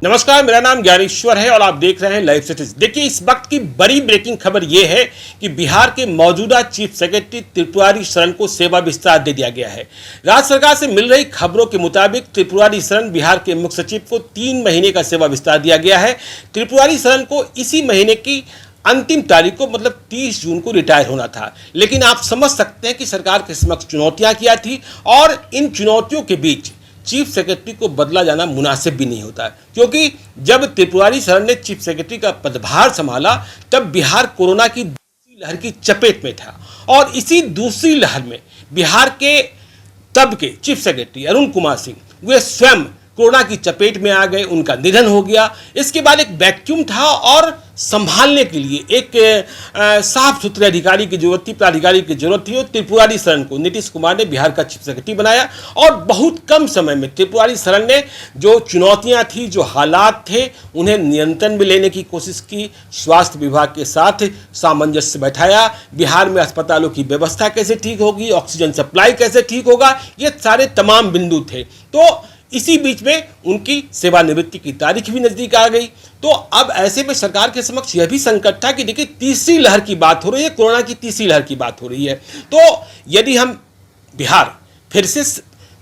नमस्कार, मेरा नाम ज्ञानेश्वर है और आप देख रहे हैं लाइव स्टेटस। देखिए, इस वक्त की बड़ी ब्रेकिंग खबर यह है कि बिहार के मौजूदा चीफ सेक्रेटरी त्रिपुरारी शरण को सेवा विस्तार दे दिया गया है। राज्य सरकार से मिल रही खबरों के मुताबिक त्रिपुरारी शरण बिहार के मुख्य सचिव को 3 महीने का सेवा विस्तार दिया गया है। त्रिपुरारी शरण को इसी महीने की अंतिम तारीख को मतलब 30 जून को रिटायर होना था, लेकिन आप समझ सकते हैं कि सरकार के समक्ष चुनौतियां क्या थी और इन चुनौतियों के बीच चीफ सेक्रेटरी को बदला जाना मुनासिब भी नहीं होता, क्योंकि जब त्रिपुरारी शरण ने चीफ सेक्रेटरी का पदभार संभाला तब बिहार कोरोना की दूसरी लहर की चपेट में था और इसी दूसरी लहर में बिहार के तब के चीफ सेक्रेटरी अरुण कुमार सिंह वे स्वयं कोरोना की चपेट में आ गए, उनका निधन हो गया। इसके बाद एक वैक्यूम था और संभालने के लिए एक साफ सुथरे अधिकारी की जरूरत थी, प्राधिकारी की जरूरत थी और त्रिपुरारी शरण को नीतीश कुमार ने बिहार का चीफ सेक्रेटरी बनाया और बहुत कम समय में त्रिपुरारी शरण ने जो चुनौतियां थी, जो हालात थे, उन्हें नियंत्रण में लेने की कोशिश की। स्वास्थ्य विभाग के साथ सामंजस्य बैठाया, बिहार में अस्पतालों की व्यवस्था कैसे ठीक होगी, ऑक्सीजन सप्लाई कैसे ठीक होगा, ये सारे तमाम बिंदु थे। तो इसी बीच में उनकी सेवानिवृत्ति की तारीख भी नजदीक आ गई। तो अब ऐसे में सरकार के समक्ष यह भी संकट था कि देखिए, तीसरी लहर की बात हो रही है, कोरोना की तीसरी लहर की बात हो रही है। तो यदि हम बिहार फिर से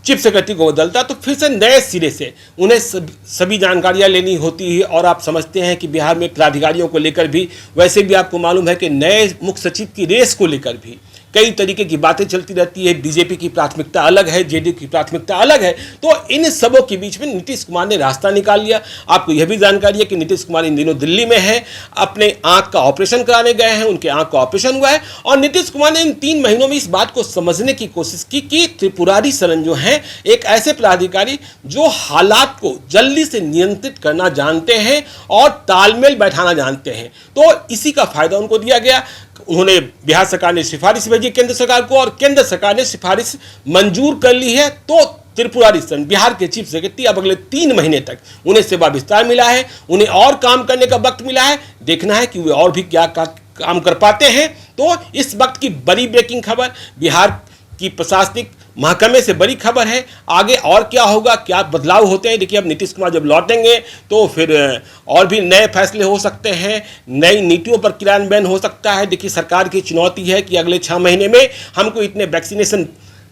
चीफ सेक्रेटरी को बदलता तो फिर से नए सिरे से उन्हें सभी जानकारियां लेनी होती है और आप समझते हैं कि बिहार में प्राधिकारियों को लेकर भी, वैसे भी आपको मालूम है कि नए मुख्य सचिव की रेस को लेकर भी कई तरीके की बातें चलती रहती है। बीजेपी की प्राथमिकता अलग है, जेडीयू की प्राथमिकता अलग है। तो इन सबों के बीच में नीतीश कुमार ने रास्ता निकाल लिया। आपको यह भी जानकारी है कि नीतीश कुमार इन दिनों दिल्ली में है, अपने आंख का ऑपरेशन कराने गए हैं, उनके आंख का ऑपरेशन हुआ है और नीतीश कुमार ने इन 3 महीनों में इस बात को समझने की कोशिश की कि त्रिपुरारी शरण जो है एक ऐसे प्राधिकारी जो हालात को जल्दी से नियंत्रित करना जानते हैं और तालमेल बैठाना जानते हैं। तो इसी का फायदा उनको दिया गया। उन्होंने बिहार सरकार ने सिफारिश भेजी केंद्र सरकार को और केंद्र सरकार ने सिफारिश मंजूर कर ली है। तो त्रिपुरारी शरण बिहार के चीफ सेक्रेटरी अब अगले 3 महीने तक उन्हें सेवा विस्तार मिला है, उन्हें और काम करने का वक्त मिला है। देखना है कि वे और भी क्या काम कर पाते हैं। तो इस वक्त की बड़ी ब्रेकिंग खबर, बिहार की प्रशासनिक महकमे से बड़ी खबर है। आगे और क्या होगा, क्या बदलाव होते हैं, देखिए अब नीतीश कुमार जब लौटेंगे तो फिर और भी नए फैसले हो सकते हैं, नई नीतियों पर क्रियान्वयन हो सकता है। देखिए, सरकार की चुनौती है कि अगले 6 महीने में हमको इतने वैक्सीनेशन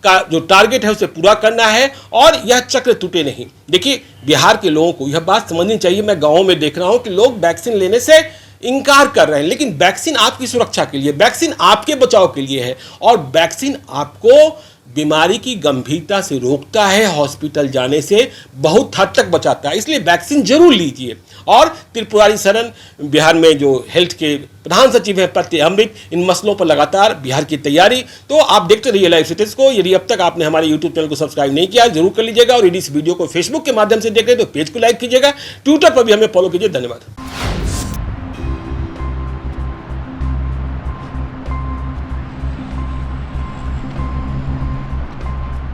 का जो टारगेट है उसे पूरा करना है और यह चक्र टूटे नहीं। देखिए, बिहार के लोगों को यह बात समझनी चाहिए। मैं गाँव में देख रहा हूँ कि लोग वैक्सीन लेने से इनकार कर रहे हैं, लेकिन वैक्सीन आपकी सुरक्षा के लिए, वैक्सीन आपके बचाव के लिए है और वैक्सीन आपको बीमारी की गंभीरता से रोकता है, हॉस्पिटल जाने से बहुत हद तक बचाता है। इसलिए वैक्सीन जरूर लीजिए। और त्रिपुरारी शरण बिहार में जो हेल्थ के प्रधान सचिव हैं प्रत्यय अमृत, इन मसलों पर लगातार बिहार की तैयारी। तो आप देखते रहिए लाइव स्टेटस को। यदि अब तक आपने हमारे यूट्यूब चैनल को सब्सक्राइब नहीं किया जरूर कर लीजिएगा और यदि इस वीडियो को फेसबुक के माध्यम से देख रहे हैं तो पेज को लाइक कीजिएगा, ट्विटर पर भी हमें फॉलो कीजिए। धन्यवाद।